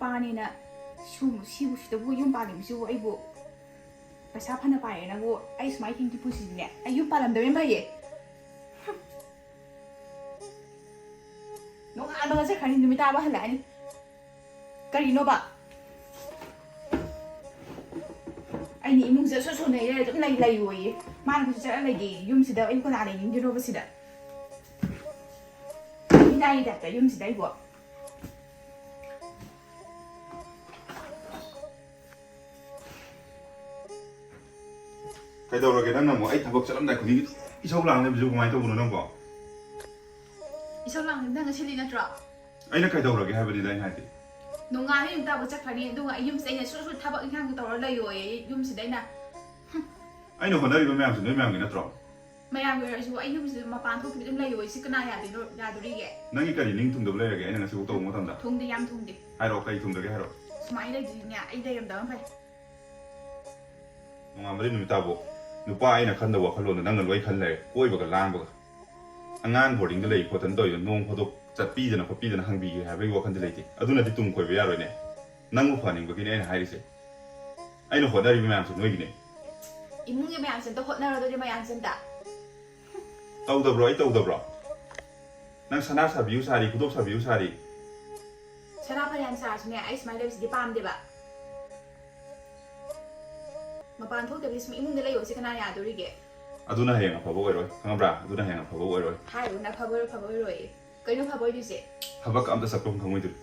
ꯅꯨꯄꯥꯅꯤꯅ ꯁꯤꯕꯨ ꯌꯨꯝ ꯄꯥꯜꯂꯤꯕꯁꯤꯕꯨ ꯑꯩꯕꯨ ꯄꯩꯁꯥ ꯐꯅ ꯄꯥꯏꯔꯦꯅꯕꯨ ꯑꯩ ꯁꯨꯃꯥꯏꯅ ꯍꯤꯡꯗꯤ ꯄꯨꯁꯤꯅꯦ ꯑꯩ ꯌꯨꯝ ꯄꯥꯜꯂꯝꯗꯕꯅ ꯐꯩꯌꯦ ꯅꯣꯡꯉꯥꯟꯕꯒ ꯆꯠꯈ꯭ꯔꯅꯤ ꯅꯨꯃꯤꯠ ꯇꯥꯕ ꯍꯜꯂꯛꯑꯅꯤ ꯀꯔꯤꯅꯣꯕ ꯑꯩꯅ ꯏꯃꯨꯡꯁꯤꯗ ꯁꯣꯟꯅꯩꯔꯦ ꯑꯗꯨꯝ ꯂꯩꯌꯣꯌꯦ ꯃꯥꯅ ꯀꯩꯁꯨ ꯆꯠꯂ ꯂꯩꯒꯦ ꯌꯨꯝꯁꯤꯗ ꯑꯩ ꯀꯅꯥ ꯂꯩꯅꯤꯡꯗꯣꯏꯅꯣꯕ ꯁꯤꯗ ꯃꯤꯅꯥꯏꯒꯤ ꯇꯥꯏꯞꯇ ꯌꯨꯝꯁꯤꯗ ꯑꯩꯕꯨ ꯀꯩꯗꯧꯔꯒꯦ ꯅꯪꯅ ꯑꯃꯨꯛ ꯑꯩ ꯊꯕꯛ ꯆꯠꯂꯝꯗꯥꯏ ꯈꯨꯗꯤꯡꯒꯤ ꯏꯁꯧ ꯂꯥꯡꯅꯕꯁꯨ ꯀꯃꯥꯏꯅ ꯇꯧꯕꯅꯣ ꯅꯪꯕꯣ ꯏꯁꯧ ꯂꯥꯡꯅꯕ ꯅꯪ ꯉꯁꯤꯗꯤ ꯅꯠꯇ꯭ꯔꯣ ꯑꯩꯅ ꯀꯩꯗꯧꯔꯒꯦ ꯍꯥꯏꯕꯅꯤꯗ ꯑꯩꯅ ꯍꯥꯏꯗꯤ ꯅꯣꯡꯉꯥꯟꯕ ꯅꯨꯃꯤꯠ ꯇꯥꯕ ꯆꯠꯈ꯭ꯔꯅꯤ ꯑꯗꯨꯒ ꯑꯩ ꯌꯨꯝꯁꯤꯗ ꯑꯩꯅ ꯁꯨ ꯊꯕꯛ ꯏꯟꯈꯥꯡ ꯇꯧꯔ ꯂꯩꯌꯣꯌꯦ ꯌꯨꯝꯁꯤꯗ ꯑꯩꯅ ꯍꯣꯠꯅꯔꯤꯕ ꯃꯌꯥꯝꯁꯨ ꯅꯣꯏ ꯃꯌꯥꯝꯒꯤ ꯅꯠꯇ꯭ꯔꯣ ꯃꯌꯥꯝꯒꯤ ꯑꯣꯏꯔꯁꯨ ꯑꯩ ꯌꯨꯝꯁꯤꯗ ꯃꯄꯥꯟ ꯊꯣꯛꯈꯤꯕ ꯑꯗꯨꯝ ꯂꯩꯌꯣ ꯁꯤ ꯀꯅꯥ ꯌꯥꯗꯣꯔꯤꯒꯦ ꯅꯪꯒꯤ ꯀꯔꯤ ꯅꯤꯡ ꯊꯨꯡꯗꯕ ꯂꯩꯔꯒꯦ ꯑꯩꯅ ꯉꯁꯤꯐꯥꯎ ꯇꯧꯕ ꯃꯇꯝꯗ ꯊꯨꯡꯗꯦ ꯌꯥꯝ ꯊꯨꯡꯗꯦ ꯍꯥꯏꯔꯛꯑꯣ ꯀꯔꯤ ꯊꯨꯡꯗꯒꯦ ꯍꯥꯏꯔꯛꯑꯣ ꯁꯨꯃꯥꯏꯅ ꯂꯩꯗꯣꯏꯅꯦ ꯑꯩ ꯂꯩꯔꯝꯗꯕ ꯐꯩ ꯅꯣꯡꯉꯥꯟꯕꯗꯩ ꯅꯨꯃꯤꯠ ꯇꯥꯕꯣ ꯅꯨꯄꯥ ꯑꯩꯅ ꯈꯟꯗꯕ ꯋꯥꯈꯜꯂꯣꯟꯗ ꯅꯪꯅ ꯂꯣꯏ ꯈꯟ ꯂꯩꯔꯦ ꯀꯣꯏꯕꯒ ꯂꯥꯡꯕꯒ ꯑꯉꯥꯡ ꯕꯣꯔꯗꯤꯡꯗ ꯂꯩ ꯈꯣꯠꯇꯅ ꯇꯧꯔꯤꯗꯣ ꯅꯣꯡ ꯐꯥꯗꯣꯛ ꯆꯠꯄꯤꯗꯅ ꯈꯣꯠꯄꯤꯗꯅ ꯍꯪꯕꯤꯒꯦ ꯍꯥꯏꯕꯒꯤ ꯋꯥꯈꯟꯗꯤ ꯂꯩꯇꯦ ꯑꯗꯨꯅꯗꯤ ꯇꯨꯡ ꯀꯣꯏꯕ ꯌꯥꯔꯣꯏꯅꯦ ꯅꯪꯕꯨ ꯐꯍꯟꯅꯤꯡꯕꯒꯤꯅꯦ ꯑꯩꯅ ꯍꯥꯏꯔꯤꯁꯦ ꯑꯩꯅ ꯍꯣꯠꯅꯔꯤꯕ ꯃꯌꯥꯝꯁꯨ ꯅꯣꯏꯒꯤꯅꯦ ꯏꯃꯨꯡꯒꯤ ꯃꯌꯥꯝꯁꯦ ꯑꯝꯇ ꯍꯣꯠꯅꯔꯗꯣꯏꯅꯦ ꯃꯌꯥꯝꯁꯦ ꯑꯝꯇ ꯇꯧꯗꯕ꯭ꯔꯣ ꯑꯩ ꯇꯧꯗꯕ꯭ꯔꯣ ꯅꯪ ꯁꯅꯥ ꯁꯥꯕꯤꯌꯨ ꯁꯥꯔꯤ ꯈꯨꯗꯣꯞ ꯁꯥꯕꯤꯌꯨ ꯁꯥꯔꯤ ꯁꯅꯥ ꯐꯅꯌꯥꯝ ꯁꯥꯔꯁꯨꯅꯦ ꯑꯩ ꯁꯨꯃꯥꯏꯅ ꯂꯩꯕꯁꯤꯗꯤ ꯄꯥꯝꯗꯦꯕ ꯃꯄꯥꯟ ꯊꯣꯛꯇꯕꯤ ꯁꯨꯝ ꯏꯃꯨꯡꯗ ꯂꯩꯌꯣꯁꯤ ꯀꯅꯥ ꯌꯥꯗꯣꯔꯤꯒꯦ ꯑꯗꯨꯅ ꯍꯌꯦꯡ ꯑꯐꯕ ꯑꯣꯏꯔꯣꯏ ꯈꯪꯉꯕ꯭ꯔꯥ ꯑꯗꯨꯅ ꯍꯌꯦꯡ ꯑꯐꯕ ꯑꯣꯏꯔꯣꯏ ꯍꯥꯏꯔꯨꯅ ꯐꯕ ꯑꯣꯏꯔꯣꯏꯌꯦ ꯀꯩꯅꯣ ꯐꯕ ꯑꯣꯏꯗꯣꯏꯁꯦ ꯊꯕꯛ ꯑꯝꯇ ꯆꯠꯄ ꯈꯪꯉꯣꯏꯗꯣꯏ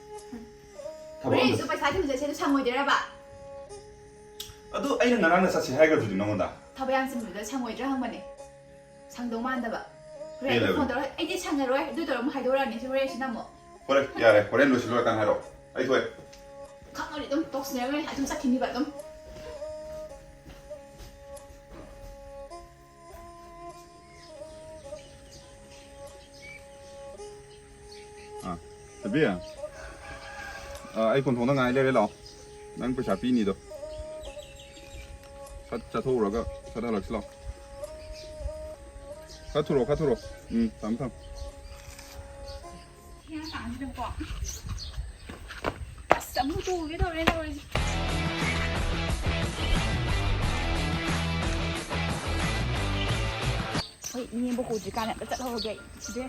ꯍꯣꯔꯦꯟꯁꯨ ꯄꯩꯁꯥ ꯊꯤꯕ ꯆꯠꯁꯦ ꯑꯗꯨ ꯁꯪꯉꯣꯏꯗꯣꯏꯔꯕ ꯑꯗꯨ ꯑꯩꯅ ꯉꯔꯥꯡꯅ ꯆꯠꯁꯦ ꯍꯥꯏꯒ꯭ꯔꯗꯨꯗꯤ ꯅꯉꯣꯟꯗ ꯊꯕꯛ ꯌꯥꯝ ꯆꯤꯟꯕꯗ ꯁꯪꯉꯣꯏꯗ꯭ꯔꯥ ꯍꯪꯕꯅꯦ ꯁꯪꯗꯧ ꯃꯥꯟꯗꯕ ꯍꯣꯔꯦꯟ ꯑꯩ ꯐꯣꯟ ꯇꯧꯔ ꯑꯩꯗꯤ ꯁꯪꯉꯔꯣꯏ ꯑꯗꯨ ꯇꯧꯔ ꯑꯃꯨꯛ ꯍꯥꯏꯗꯣꯔꯛꯑꯅꯤ ꯁꯤ ꯍꯣꯔꯦꯟꯁꯤꯅ ꯑꯃꯨꯛ ꯍꯣꯔꯦꯟ ꯌꯥꯔꯦ ꯍꯣꯔꯦꯟ ꯂꯣꯏꯁꯤꯜꯂꯨꯔꯀꯥꯟ ꯍꯥꯏꯔꯛꯑꯣ ꯑꯩ ꯊꯣꯛꯑꯦ ꯈꯪꯉꯗꯤ ꯑꯗꯨꯝ ꯇꯧꯁꯤꯟꯅꯔꯒ ꯑꯗꯨꯝ ꯆꯠꯈꯤꯅꯤꯕ ꯑꯗꯨꯝ ꯊꯕꯤ ꯑꯩ ꯀꯣꯟꯊꯣꯡꯗ ꯉꯥꯏ ꯂꯩꯔꯦ ꯂꯥꯛꯑꯣ ꯅꯪ ꯄꯩꯁꯥ ꯄꯤꯅꯤꯗꯣ ꯁꯠ ꯆꯠꯊꯣꯛꯎꯔꯒ ꯁꯠ ꯍꯜꯂꯛꯁꯤ ꯂꯥꯛꯑꯣ ꯈꯔ ꯊꯨꯔꯣ ꯊꯝꯃꯦ ꯀꯥꯟꯁꯤꯗꯀꯣ ꯑꯁ ꯑꯃꯨꯛ ꯇꯨꯒꯦ ꯇꯧꯔꯦ ꯇꯧꯔꯤꯁꯦ ꯍꯣꯏ ꯅꯦꯝꯕ ꯀꯨꯗ꯭ꯔꯤꯀꯥꯟꯗ ꯑꯝꯇ ꯆꯠꯍꯧꯔꯒꯦ ꯑꯩ ꯗ꯭ꯔꯦꯁꯁꯦ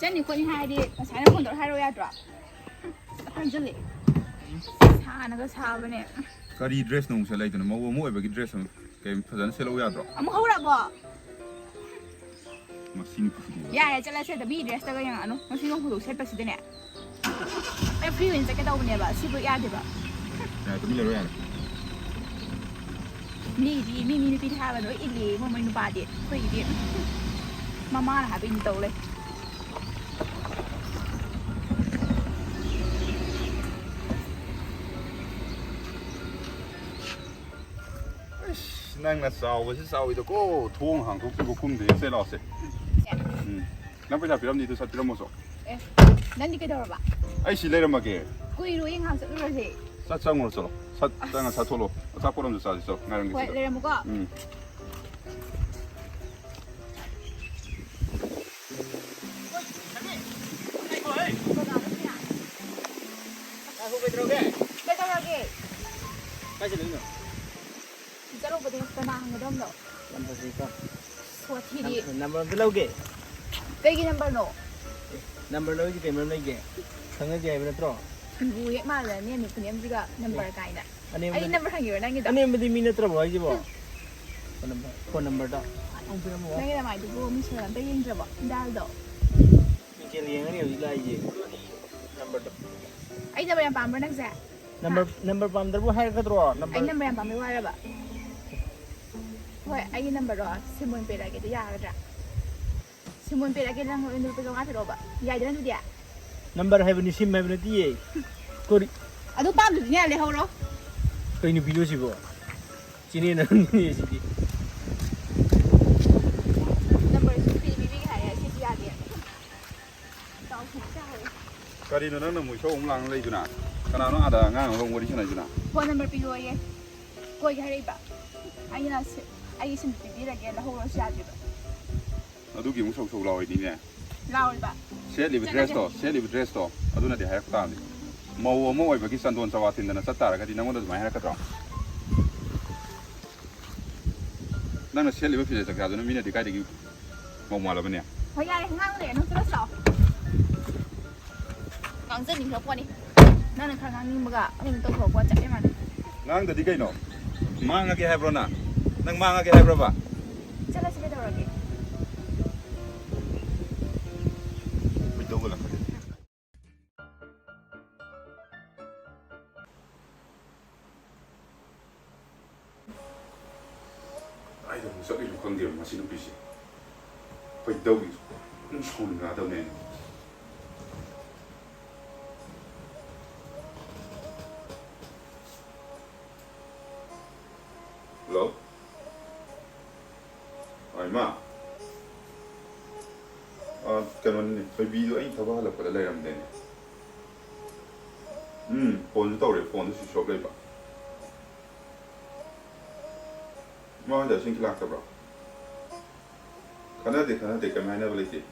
ꯆꯠꯅꯤ ꯈꯣꯠꯅꯤ ꯍꯥꯏꯔꯗꯤ ꯉꯁꯥꯏꯅ ꯐꯣꯟ ꯇꯧꯔ ꯍꯥꯏꯔꯛꯑꯣ ꯌꯥꯗ꯭ꯔꯣ ꯍꯟꯖꯤꯜꯂꯦ ꯁꯥꯅꯒ ꯁꯥꯕꯅꯦ ꯀꯔꯤ ꯗ꯭ꯔꯦꯁ ꯅꯨꯡ ꯁꯦꯠꯂꯛꯏꯗꯅ ꯃꯧ ꯑꯃ ꯑꯣꯏꯕꯒꯤ ꯗ꯭ꯔꯦꯁ ꯑꯃ ꯀꯩ ꯐꯖꯅ ꯁꯦꯠꯂꯛꯎ ꯌꯥꯗ꯭ꯔꯣ ꯑꯃꯨꯛ ꯍꯧꯔꯛꯑꯕꯣ ꯃꯁꯤ ꯅꯨꯄꯤꯁꯤꯗꯤ ꯌꯥꯔꯦ ꯆꯠꯂꯁꯦ ꯃꯤ ꯗ꯭ꯔꯦꯁꯇꯒ ꯌꯦꯡꯉꯛꯑꯅꯨ ꯉꯁꯤ ꯅꯣꯡ ꯐꯥꯗꯣꯛ ꯁꯦꯠꯄꯁꯤꯗꯅꯦ ꯑꯩ ꯐ꯭ꯔꯤ ꯑꯣꯏꯅ ꯆꯠꯀꯦ ꯇꯧꯕꯅꯦꯕ ꯁꯤꯕꯨ ꯌꯥꯗꯦꯕ ꯌꯥꯔꯦ ꯇꯨꯃꯤꯟ ꯂꯩꯔꯣ ꯌꯥꯔꯦ ꯃꯤꯒꯤꯗꯤ ꯃꯤ ꯅꯨꯄꯤ ꯊꯥꯕ ꯂꯣꯏ ꯏꯜꯂꯤ ꯃꯣꯏ ꯅꯨꯄꯥꯗꯤ ꯑꯩꯈꯣꯏꯒꯤꯗꯤ ꯃꯃꯥꯅ ꯍꯥꯏꯕ ꯏꯟ ꯇꯧ ꯂꯩ ꯅꯪꯅ ꯆꯥꯎꯕꯁꯤ ꯆꯥꯎꯏꯗꯀꯣ ꯊꯣꯡ ꯍꯥꯡꯗꯣꯛꯇ꯭ꯔꯤꯕ ꯈꯨꯝꯗꯦ ꯁꯦ ꯂꯥꯛꯑꯣꯁꯦ ꯅꯪ ꯄꯩꯁꯥ ꯄꯤꯔꯝꯅꯤꯗꯣ ꯁꯠ ꯄꯤꯔꯝꯃꯣꯁꯨ ꯑꯦ ꯅꯪꯗꯤ ꯀꯩꯗꯧꯔꯕ ꯑꯩ ꯁꯤ ꯂꯩꯔꯝꯃꯒꯦ ꯀꯨꯏꯔꯣꯏ ꯉꯥꯏꯍꯥꯛ ꯆꯠꯂꯨꯔꯁꯦ ꯆꯪꯉꯨꯔꯣ ꯆꯠꯂꯣ ꯁꯠ ꯆꯪꯉ ꯁꯠ ꯊꯣꯛꯂꯣ ꯑꯆꯥꯄꯣꯠ ꯑꯃꯁꯨ ꯆꯥꯁꯤ ꯆꯠꯂꯣ ꯉꯥꯏꯔꯝꯒꯦ ꯍꯣꯏ ꯁꯤꯗ ꯂꯩꯔꯝꯃꯨꯀꯣ ꯀꯩꯗꯧꯔꯒꯦ ꯀꯥꯏ ꯆꯠꯂꯤꯅꯣ ꯆꯠꯂꯨꯕꯗꯤ ꯀꯅꯥ ꯍꯪꯒꯗꯕꯅꯣ ꯅꯝꯕꯔꯁꯤꯀꯣ ꯁꯣꯊꯤꯗꯤ ꯅꯝꯕꯔ ꯑꯝꯇ ꯂꯧꯒꯦ ꯀꯩꯒꯤ ꯅꯝꯕꯔꯅꯣ ꯅꯝꯕꯔ ꯂꯧꯔꯤꯁꯤ ꯀꯩ ꯃꯔꯝ ꯂꯩꯒꯦ ꯈꯪꯅꯁꯦ ꯍꯥꯏꯕ ꯅꯠꯇ꯭ꯔꯣ ꯕꯨ ꯍꯦꯛ ꯃꯥꯜꯂꯅꯤ ꯅꯦꯝꯃꯤ ꯈꯨꯅꯦꯝꯁꯤꯒ ꯅꯝꯕꯔ ꯀꯥꯏꯅ ꯑꯩ ꯑꯅꯦꯝꯕꯗꯤ ꯅꯝꯕꯔ ꯍꯪꯉꯤꯔꯣ ꯅꯪꯒꯤꯗꯣ ꯑꯅꯦꯝꯕꯗꯤ ꯃꯤ ꯅꯠꯇ꯭ꯔꯕꯣ ꯍꯥꯏꯁꯤꯕꯣ ꯐꯣꯟ ꯅꯝꯕꯔꯗꯣ ꯑꯃꯨꯛ ꯄꯤꯔꯝꯃꯣ ꯅꯪꯒꯤ ꯅꯃꯥꯏꯗꯨꯕꯨ ꯃꯤꯁꯣꯔ ꯑꯝꯇ ꯌꯦꯡꯗ꯭ꯔꯕꯣ ꯗꯥꯜꯗꯣ ꯃꯤꯡꯁꯦꯜ ꯌꯦꯡꯉꯅꯤ ꯍꯧꯖꯤꯛ ꯂꯥꯛꯏꯁꯦ ꯅꯝꯕꯔꯗꯣ ꯑꯩ ꯅꯝꯕꯔ ꯌꯥꯝ ꯄꯥꯝꯕ꯭ꯔꯣ ꯅꯪꯁꯦ ꯅꯝꯕर ꯄꯥꯝꯗ꯭ꯔꯕꯨ ꯍꯥꯏꯔꯛꯀꯗ꯭ꯔꯣ ꯑꯩ ꯅꯝꯕꯔ ꯌꯥꯝ ꯄꯥꯝꯕꯩ ꯋꯥꯔꯕ ꯍꯣꯏ ꯑꯩꯒꯤ ꯅꯝꯕꯔꯗꯣ ꯁꯤꯃꯣꯟ ꯄꯤꯔꯛꯑꯒꯦ ꯑꯗꯨ ꯌꯥꯒꯗ꯭ꯔꯥ ꯁꯤꯃꯣꯟ ꯄꯤꯔꯛꯑꯒꯦ ꯅꯪ ꯂꯨꯄꯥ 500 ꯄꯤꯔꯛꯑꯣꯕ ꯌꯥꯏꯗꯅ ꯑꯗꯨꯗꯤ नंबर है बनी सिम है बनी दिए कोरी अदु पाम दुनी आले हौरो कहीं नहीं पीलो सिबो चीनी नहीं है सिटी नंबर से फ्री बीबी का है सिटी आ गया ताऊ खच्चा है करी न नंग मुइसो उमलांग लेजुना कनानो आदा ngang रो वरि सनाजुना फोन नंबर पियो ये कोई हरेबा आइना से आई सिम बीबी लगे ला हौरो से आदिबा अदुगी मुसौ सौ लावइदिने ꯂꯥꯎꯔꯤꯕ ꯁꯦꯠꯂꯤꯕ ꯗ꯭ꯔꯦꯁꯇꯣ ꯑꯗꯨꯅꯗꯤ ꯍꯥꯏꯔꯛ ꯇꯥꯕꯅꯤ ꯃꯧ ꯑꯃ ꯑꯣꯏꯕꯒꯤ ꯆꯟꯗꯣꯟ ꯆꯋꯥ ꯊꯤꯟꯗꯅ ꯆꯠ ꯇꯥꯔꯒꯗꯤ ꯅꯪꯉꯣꯟꯗ ꯑꯗꯨꯃꯥꯏꯅ ꯍꯥꯏꯔꯛꯀꯗ꯭ꯔꯣ ꯅꯪꯅ ꯁꯦꯠꯂꯤꯕ ꯐꯤꯖꯦꯠ ꯆꯛꯆꯥꯗꯨꯅ ꯃꯤꯅꯗꯤ ꯀꯥꯏꯗꯒꯤ ꯃꯧ ꯃꯥꯜꯂꯕꯅꯦ ꯍꯣꯏ ꯌꯥꯔꯦ ꯉꯥꯡꯂꯦ ꯅꯪ ꯆꯠꯂꯁꯤ ꯂꯥꯛꯑꯣ ꯉꯥꯡꯖꯅꯤꯡꯈ꯭ꯔꯄꯣꯠꯅꯤ ꯅꯪꯅ ꯈꯔ ꯉꯥꯡꯅꯤꯡꯕꯒ ꯑꯩꯅ ꯇꯧꯊꯣꯔꯛꯄ ꯆꯞ ꯃꯥꯟꯅꯩ ꯉꯥꯡꯗꯗꯤ ꯀꯩꯅꯣ ꯃꯥꯡꯉꯒꯦ ꯍꯥꯏꯕ꯭ꯔꯣ ꯅꯪ ꯃꯥꯡꯉꯒꯦ ꯍꯥꯏꯕ꯭ꯔꯕ ꯆꯠꯂꯁꯤ ꯀꯩꯗꯧꯔꯒꯦ ꯑꯩꯗ ꯑꯃꯨꯛ ꯆꯠꯂꯤꯁꯨ ꯈꯪꯗꯦꯕ ꯃꯁꯤ ꯅꯨꯄꯤꯁꯦ ꯀꯩꯗꯧꯏꯁꯨ ꯑꯗꯨꯝ ꯁꯥꯎꯅꯤꯡꯉꯛꯑꯗꯕꯅꯦ ꯍꯜꯂꯣ ꯏꯃꯥ ꯀꯩꯅꯣꯅꯤꯅꯦ ꯊꯣꯏꯕꯤꯗꯣ ꯑꯩ ꯊꯕꯛ ꯍꯜꯂꯛꯄꯗ ꯂꯩꯔꯝꯗꯦꯅꯦ ꯐꯣꯟꯁꯨ ꯇꯧꯔꯦ ꯐꯣꯟꯁꯨ ꯁ꯭ꯋꯤꯆ ꯑꯣꯐ ꯂꯩꯕ ꯏꯃꯥ ꯍꯣꯏꯗ ꯏꯁꯤꯡ ꯂꯥꯛꯇꯕ꯭ꯔꯣ ꯈꯟꯅꯗꯦ ꯀꯩꯝ ꯍꯥꯏꯅꯕ ꯂꯩꯇꯦ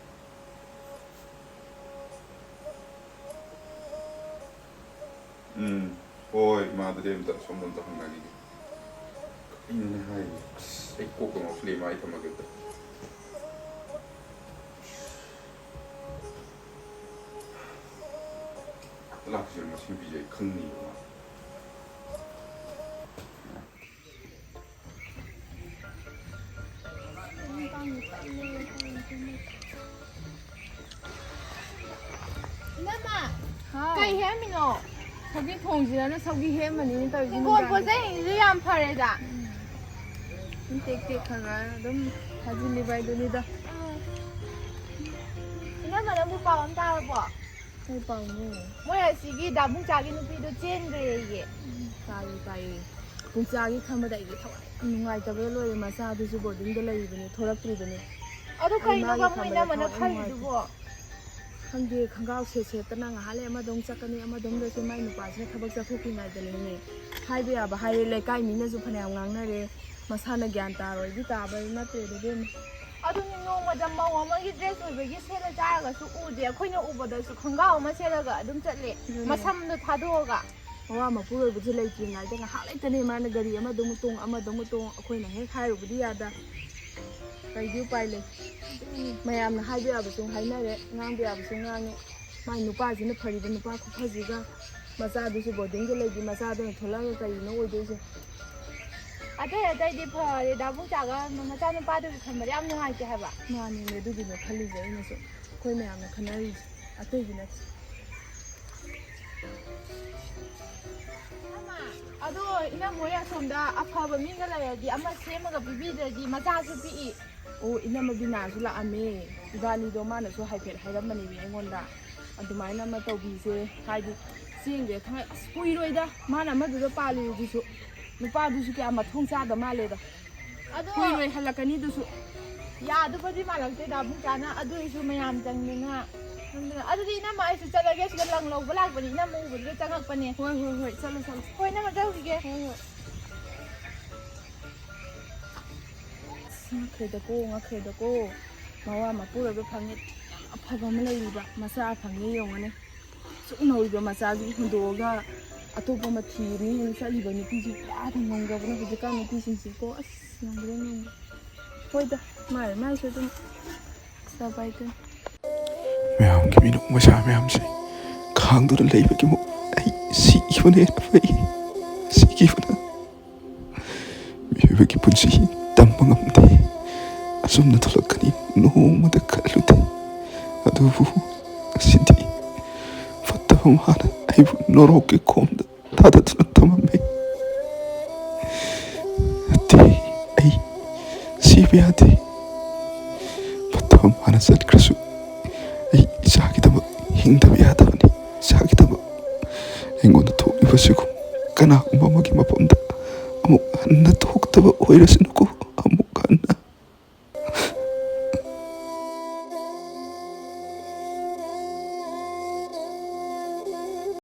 ꯍꯣꯏ ꯏꯃꯥꯗꯨꯗꯤ ꯑꯝꯇ ꯁꯣꯝꯗ ꯑꯝꯇ ꯍꯪꯅꯈꯤꯒꯦ ꯀꯩꯅꯣꯅꯦ ꯍꯥꯏꯔꯤꯁꯦ ꯑꯁ ꯑꯩ ꯀꯣꯛꯀ ꯉꯥꯎꯁꯤꯜꯂꯦ ꯏꯃꯥ ꯑꯩ ꯊꯝꯃꯒꯦ ꯑꯝꯇ ꯂꯥꯛꯁꯤꯔ ꯃꯁꯤ ꯅꯨꯄꯤꯁꯦ ꯑꯩ ꯈꯪꯅꯤꯕ ꯃꯥ 이나마 ꯀꯩ ꯍꯦꯛꯑꯝꯃꯤꯅꯣ 저기 통지라는 저기 해만이 떨어지는 ꯍꯤꯡꯒꯣꯜ ꯄꯣꯠ ꯆꯩꯁꯨ ꯌꯥꯝ ꯐꯔꯦꯗ ꯇꯦꯛꯇꯦꯛꯈꯔꯒ ꯑꯗꯨꯝ ꯊꯥꯖꯤꯜꯂꯤꯕ ꯍꯥꯏꯗꯨꯅꯤꯗ ꯏꯅꯝꯃ ꯅꯪꯕꯨ ꯄꯥꯎ ꯑꯃ ꯇꯥꯔꯕꯣ ꯀꯩ ꯄꯥꯎꯅꯣ ꯃꯣꯏ ꯑꯁꯤꯒꯤ ꯗꯥꯕꯨꯡꯆꯥꯒꯤ ꯅꯨꯄꯤꯗꯣ ꯆꯦꯟꯈ꯭ꯔꯦꯌꯦ ꯇꯥꯏꯌꯦ ꯄꯨꯡꯆꯥꯒꯤ ꯈꯟꯕꯗ ꯑꯩꯗꯤ ꯊꯋꯥꯏ ꯌꯥꯝ ꯅꯨꯡꯉꯥꯏꯇꯕꯗ ꯂꯣꯏꯔꯦ ꯃꯆꯥꯗꯨꯁꯨ ꯕꯣꯔꯗꯤꯡꯗ ꯂꯩꯕꯅꯤ ꯊꯣꯛꯂꯛꯇ꯭ꯔꯤꯕꯅꯤ ꯑꯗꯨ ꯀꯩꯅꯣꯕ ꯃꯣꯏ ꯈꯟꯕꯗ ꯏꯅꯝꯃꯅ ꯊꯋꯥꯏ ꯈꯜꯂꯤꯗꯨꯕꯣ ꯈꯪꯗꯦ ꯈꯣꯡꯒ꯭ꯔꯥꯎ ꯁꯦꯠꯇꯅ ꯉꯥꯏꯍꯥꯛ ꯂꯩ ꯑꯃꯗꯃꯨꯛ ꯆꯠꯀꯅꯤ ꯑꯃꯗꯣꯝꯗꯁꯨ ꯃꯥꯏ ꯅꯨꯄꯥꯁꯤꯅ ꯊꯕꯛ ꯆꯠꯊꯣꯛꯈꯤꯉꯩꯗꯅꯤꯅꯦ ꯍꯥꯏꯕ ꯌꯥꯕ ꯍꯥꯏꯔꯦ ꯂꯩꯀꯥꯏ ꯃꯤꯅꯁꯨ ꯐꯅꯌꯥꯝ ꯉꯥꯡꯅꯔꯦ ꯃꯁꯥꯅ ꯒ꯭ꯌꯥꯟ ꯇꯥꯔꯣꯏꯗꯤ ꯇꯥꯕ ꯅꯠꯇꯦ ꯑꯗꯨꯗꯤ ꯑꯗꯨꯅꯤ ꯅꯣꯡꯃꯗ ꯃꯧ ꯑꯃꯒꯤ ꯗ꯭ꯔꯦꯁ ꯑꯣꯏꯕꯒꯤ ꯁꯦꯠꯂ ꯆꯥꯔꯒꯁꯨ ꯎꯗꯦ ꯑꯩꯈꯣꯏꯅ ꯎꯕꯗꯁꯨ ꯈꯣꯡꯒ꯭ꯔꯥꯎ ꯑꯃ ꯁꯦꯠꯂꯒ ꯑꯗꯨꯝ ꯆꯠꯂꯦ ꯃꯁꯝꯗꯣ ꯊꯥꯗꯣꯛꯑꯒ ꯃꯋꯥ ꯃꯄꯨꯔꯣꯏꯕꯁꯨ ꯂꯩꯇ꯭ꯔꯤꯉꯩꯗ ꯉꯥꯏꯍꯥꯛ ꯂꯩꯇꯅꯦ ꯃꯥꯅ ꯒꯥꯔꯤ ꯑꯃꯗꯃꯨꯛ ꯇꯣꯡ ꯑꯃꯗꯃꯨꯛ ꯇꯣꯡ ꯑꯩꯈꯣꯏꯅ ꯍꯦꯛ ꯍꯥꯏꯔꯨꯕꯗꯤ ꯌꯥꯗ ꯀꯩꯗꯤ ꯎꯄꯥꯏ ꯂꯩ ꯃꯌꯥꯝꯅ ꯍꯥꯏꯕ ꯌꯥꯕꯁꯨ ꯍꯥꯏꯅꯔꯦ ꯉꯥꯡꯕ ꯌꯥꯕꯁꯨ ꯉꯥꯡꯉꯦ ꯃꯥꯏ ꯅꯨꯄꯥꯁꯤꯅ ꯐꯔꯤꯕ ꯅꯨꯄꯥ ꯈꯨꯐꯁꯤꯒ ꯃꯆꯥꯗꯨꯁꯨ ꯕꯣꯔꯗꯤꯡꯗ ꯂꯩꯕꯤ ꯃꯆꯥꯗꯨꯅ ꯊꯣꯛꯂꯛꯑꯒ ꯀꯔꯤꯅꯣ ꯑꯣꯏꯗꯣꯏꯁꯦ ꯑꯇꯩ ꯑꯇꯩꯗꯤ ꯐꯔꯦ ꯗꯥꯕꯨꯡꯆꯥꯒ ꯃꯆꯥꯅꯨꯄꯥꯗꯨꯒꯤ ꯈꯟꯕꯗ ꯌꯥꯝ ꯅꯨꯡꯉꯥꯏꯇꯦ ꯍꯥꯏꯕ ꯃꯥꯅꯦꯅꯦ ꯑꯗꯨꯒꯤꯅꯦ ꯈꯜꯂꯤꯁꯦ ꯑꯩꯅꯁꯨ ꯑꯩꯈꯣꯏ ꯃꯌꯥꯝꯅ ꯈꯟꯅꯔꯤꯁꯦ ꯑꯇꯩꯒꯤ ꯅꯠꯇꯦ ꯑꯗꯣ ꯏꯅꯝꯃꯣꯏ ꯑꯁꯣꯝꯗ ꯑꯐꯕ ꯃꯤꯒ ꯂꯩꯔꯗꯤ ꯑꯃ ꯁꯦꯝꯃꯒ ꯄꯤꯕꯤꯗ꯭ꯔꯗꯤ ꯃꯆꯥꯁꯨ ꯄꯤꯛꯏ ꯑꯣ ꯏꯅꯝꯃ ꯕꯤꯅꯥꯁꯨ ꯂꯥꯛꯑꯝꯃꯦ ꯏꯕꯥꯅꯤꯗꯣ ꯃꯥꯅꯁꯨ ꯍꯥꯏꯐꯦꯠ ꯍꯥꯏꯔꯝꯕꯅꯦꯕ ꯑꯩꯉꯣꯟꯗ ꯑꯗꯨꯃꯥꯏꯅ ꯑꯃ ꯇꯧꯕꯤꯁꯦ ꯍꯥꯏꯗꯤ ꯆꯦꯡꯁꯦ ꯈꯪꯉꯦ ꯑꯁ ꯀꯨꯏꯔꯣꯏꯗ ꯃꯥꯅ ꯑꯃꯗꯨꯗ ꯄꯥꯜꯂꯤꯗꯨꯁꯨ ꯅꯨꯄꯥꯗꯨꯁꯨ ꯀꯌꯥ ꯃꯊꯣꯡ ꯆꯥꯗ ꯃꯥꯜꯂꯦꯗ ꯑꯗꯣ ꯀꯨꯏꯔꯣꯏ ꯍꯜꯂꯛꯀꯅꯤꯗꯨꯁꯨ ꯌꯥꯗꯕꯗꯤ ꯃꯥꯜꯂꯛꯇꯦ ꯗꯥꯕꯨꯡꯆꯥꯅ ꯑꯗꯨꯏꯁꯨ ꯃꯌꯥꯝ ꯆꯪꯗꯅ ꯑꯗꯨꯗꯤ ꯏꯅꯝꯃ ꯑꯩꯁꯨ ꯆꯠꯂꯒꯦ ꯁꯤꯗ ꯂꯪ ꯂꯧꯕ ꯂꯥꯛꯄꯅꯤ ꯏꯅꯝꯃ ꯎꯕꯗꯨꯗ ꯆꯪꯉꯛꯄꯅꯦ ꯍꯣꯏ ꯆꯠꯂꯣ ꯍꯣꯏ ꯏꯅꯝꯃ ꯆꯠꯂꯨꯈꯤꯒꯦ ꯍꯣꯏ ꯉꯛꯈ꯭ꯔꯦꯗꯀꯣ ꯃꯋꯥ ꯃꯄꯨꯔꯣꯏꯕ ꯐꯪꯉꯦ ꯌꯥꯝ ꯑꯐꯕ ꯑꯃ ꯂꯩꯔꯤꯕ ꯃꯆꯥ ꯐꯪꯉꯦ ꯌꯦꯡꯉꯅꯤ ꯁꯨꯛ ꯅꯧꯔꯤꯕ ꯃꯆꯥꯁꯨ ꯍꯨꯟꯗꯣꯛꯑꯒ ꯑꯇꯣꯞꯄ ꯑꯃ ꯊꯤꯔꯤꯅ ꯆꯠꯂꯤꯕ ꯅꯨꯄꯤꯁꯤ ꯄꯨꯔꯥꯗꯤ ꯉꯝꯈ꯭ꯔꯕꯅꯤ ꯍꯧꯖꯤꯛꯀꯥꯟ ꯅꯨꯄꯤꯁꯤꯡꯁꯤꯀꯣ ꯑꯁ ꯉꯝꯈ꯭ꯔꯦ ꯍꯣꯏꯗ ꯃꯥꯏꯁꯨ ꯑꯗꯨꯝ ꯆꯠꯄ ꯍꯥꯏꯗꯨꯅꯤ ꯃꯌꯥꯝꯒꯤ ꯃꯤꯅꯣꯛ ꯃꯩꯁꯥ ꯃꯌꯥꯝꯁꯦ ꯈꯥꯡꯗꯨꯅ ꯂꯩꯕꯒꯤꯃꯨꯛ ꯑꯩ ꯁꯤꯈꯤꯕꯅ ꯍꯦꯟꯅ ꯐꯩ ꯁꯤꯈꯤꯕꯅ ꯃꯤꯑꯣꯏꯕꯒꯤ ꯄꯨꯟꯁꯤ ꯇꯝꯕ ꯉꯝꯗꯦ ꯑꯁꯨꯝꯅ ꯊꯣꯛꯂꯛꯀꯅꯤ ꯅꯣꯡꯃꯗ ꯈꯜꯂꯨꯗꯦ ꯑꯗꯨꯕꯨ ꯉꯁꯤꯗꯤ ꯐꯠꯇꯕ ꯃꯥꯅ ꯑꯩꯕꯨ ꯅꯣꯔꯣꯛꯀꯤ ꯈꯣꯝꯗ ꯊꯥꯗꯗꯨꯅ ꯊꯝꯃꯝꯃꯦ ꯅꯠꯇꯦ ꯑꯩ ꯁꯤꯕ ꯌꯥꯗꯦ ꯐꯠꯇꯕ ꯃꯥꯅ ꯆꯠꯈ꯭ꯔꯁꯨ ꯑꯩ ꯏꯆꯥꯒꯤꯗꯃꯛ ꯍꯤꯡꯗꯕ ꯌꯥꯗꯕꯅꯤ ꯏꯆꯥꯒꯤꯗꯃꯛ ꯑꯩꯉꯣꯟꯗ ꯊꯣꯛꯂꯤꯕꯁꯤꯒꯨꯝ ꯀꯅꯥꯒꯨꯝꯕ ꯑꯃꯒꯤ ꯃꯐꯝꯗ ꯑꯃꯨꯛ ꯍꯟꯅ ꯊꯣꯛꯇꯕ ꯑꯣꯏꯔꯁꯅꯨꯀꯣ ꯑꯃꯨꯛ ꯍꯟꯅ